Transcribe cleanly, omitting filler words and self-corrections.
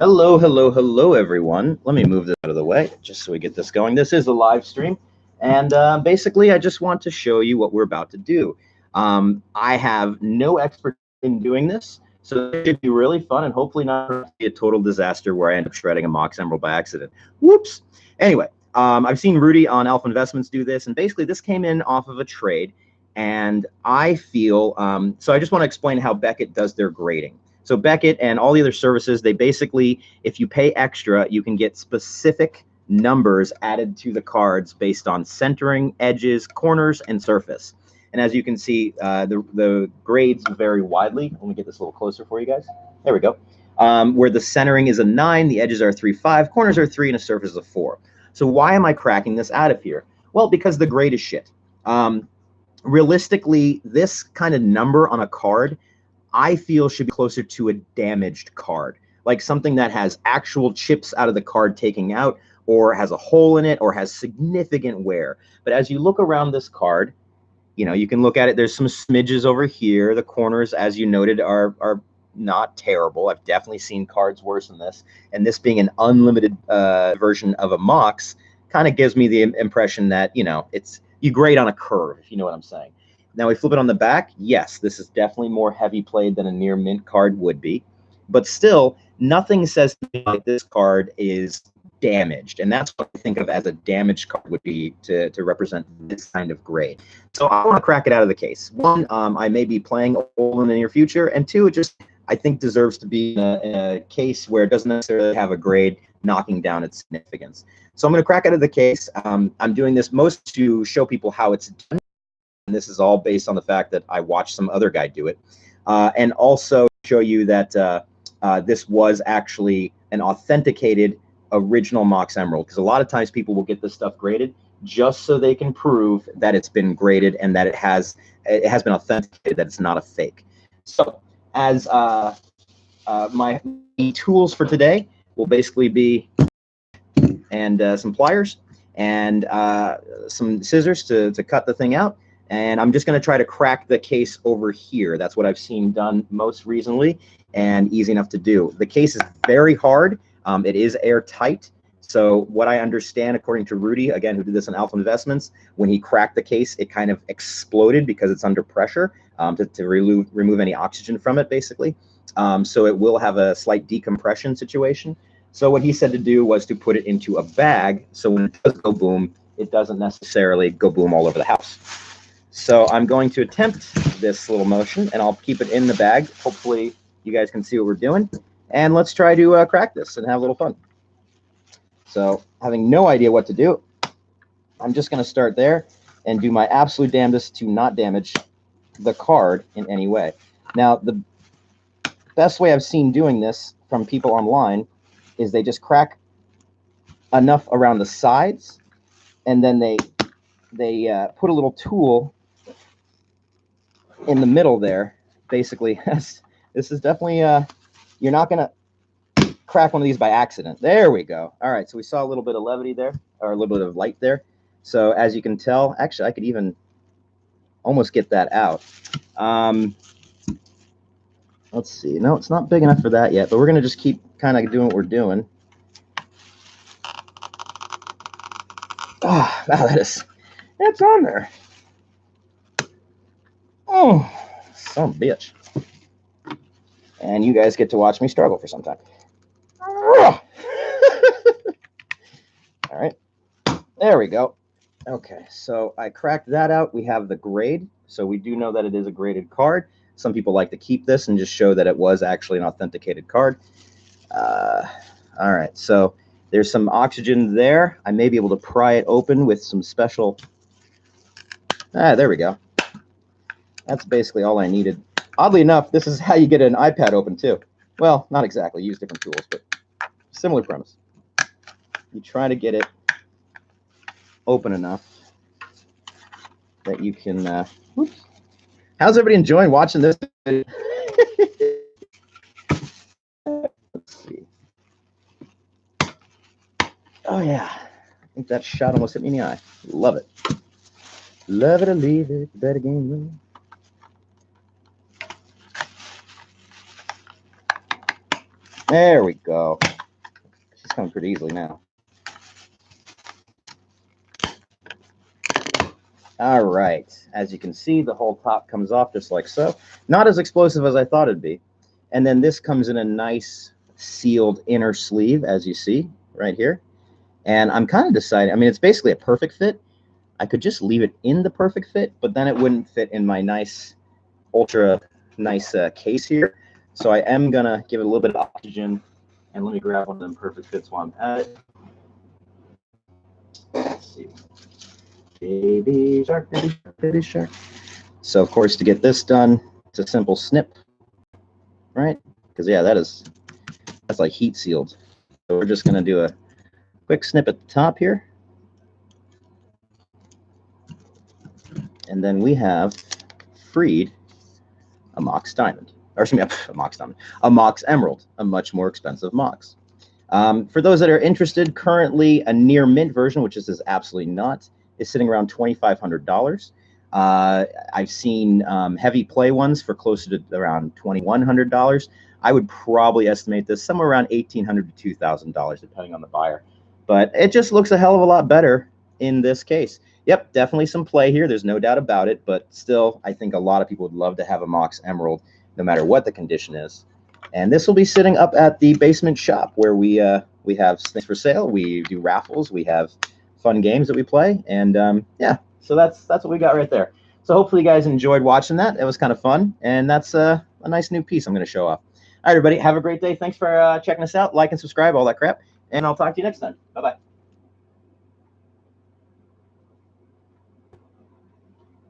Hello, hello, hello, everyone. Let me move this out of the way just so we get this going. This is a live stream, and basically, I just want to show you what we're about to do. I have no expertise in doing this, so it should be really fun and hopefully not be a total disaster where I end up shredding a Mox Emerald by accident. Whoops. Anyway, I've seen Rudy on Alpha Investments do this, and basically, this came in off of a trade, and I feel so. I just want to explain how Beckett does their grading. So Beckett and all the other services, they basically, if you pay extra, you can get specific numbers added to the cards based on centering, edges, corners, and surface. And as you can see, the grades vary widely. Let me get this a little closer for you guys. There we go. Where the centering is a 9, the edges are 3.5, corners are 3, and a surface is a 4. So why am I cracking this out of here? Well, because the grade is shit. Realistically, this kind of number on a card, I feel should be closer to a damaged card, like something that has actual chips out of the card taking out, or has a hole in it, or has significant wear. But as you look around this card, you know, you can look at it. There's some smidges over here. The corners, as you noted, are not terrible. I've definitely seen cards worse than this. And this being an unlimited version of a Mox kind of gives me the impression that, you know, you grade on a curve, if you know what I'm saying. Now we flip it on the back. Yes, this is definitely more heavy played than a near mint card would be, but still nothing says to me like this card is damaged, and that's what I think of as a damaged card would be to represent this kind of grade. So I want to crack it out of the case. One, I may be playing old in the near future, and two, it just I think deserves to be in a case where it doesn't necessarily have a grade knocking down its significance. So I'm going to crack out of the case. I'm doing this most to show people how it's done. And this is all based on the fact that I watched some other guy do it, and also show you that this was actually an authenticated original Mox Emerald, because a lot of times people will get this stuff graded just so they can prove that it's been graded and that it has been authenticated, that it's not a fake. So as my tools for today will basically be some pliers and some scissors to cut the thing out. And I'm just going to try to crack the case over here. That's what I've seen done most recently and easy enough to do. The case is very hard. It is airtight. So what I understand, according to Rudy, again, who did this in Alpha Investments, when he cracked the case, it kind of exploded because it's under pressure to remove any oxygen from it, basically. So it will have a slight decompression situation. So what he said to do was to put it into a bag, so when it does go boom, it doesn't necessarily go boom all over the house. So I'm going to attempt this little motion, and I'll keep it in the bag. Hopefully you guys can see what we're doing. And let's try to crack this and have a little fun. So having no idea what to do, I'm just going to start there and do my absolute damnedest to not damage the card in any way. Now, the best way I've seen doing this from people online is they just crack enough around the sides, and then they put a little tool in the middle there. Basically, this is definitely you're not gonna crack one of these by accident. There we go. All right, so we saw a little bit of levity there, or a little bit of light there. So as you can tell, actually I could even almost get that out. Let's see. No, it's not big enough for that yet, but we're gonna just keep kind of doing what we're doing. Oh, wow, that's on there. Oh, son of a bitch. And you guys get to watch me struggle for some time. All right, there we go. Okay, so I cracked that out. We have the grade, so we do know that it is a graded card. Some people like to keep this and just show that it was actually an authenticated card. All right, so there's some oxygen there. I may be able to pry it open with some special... there we go. That's basically all I needed. Oddly enough, this is how you get an iPad open too. Well, not exactly. Use different tools, but similar premise. You try to get it open enough that you can... Whoops. How's everybody enjoying watching this? Let's see. Oh, yeah. I think that shot almost hit me in the eye. Love it. Love it or leave it. Better game room. There we go. coming pretty easily now. All right, as you can see, the whole top comes off just like so. Not as explosive as I thought it'd be. And then this comes in a nice sealed inner sleeve, as you see right here. And I'm kind of deciding, I mean, it's basically a perfect fit. I could just leave it in the perfect fit, but then it wouldn't fit in my nice, ultra nice case here. So I am gonna give it a little bit of oxygen, and let me grab one of them perfect fits while I'm at it. Let's see. Baby shark, baby shark, baby shark. So of course, to get this done, it's a simple snip, right? Because yeah, that's like heat sealed. So we're just gonna do a quick snip at the top here, and then we have freed a Mox Diamond, or excuse me, a Mox Diamond, a Mox Emerald, a much more expensive Mox. For those that are interested, currently a near mint version, which this is absolutely not, is sitting around $2,500. I've seen heavy play ones for closer to around $2,100. I would probably estimate this somewhere around $1,800 to $2,000, depending on the buyer. But it just looks a hell of a lot better in this case. Yep, definitely some play here. There's no doubt about it. But still, I think a lot of people would love to have a Mox Emerald, no matter what the condition is. And this will be sitting up at the basement shop where we have things for sale. We do raffles. We have fun games that we play. And yeah, so that's what we got right there. So hopefully you guys enjoyed watching that. It was kind of fun. And that's a nice new piece I'm going to show off. All right, everybody, have a great day. Thanks for checking us out. Like and subscribe, all that crap. And I'll talk to you next time. Bye-bye.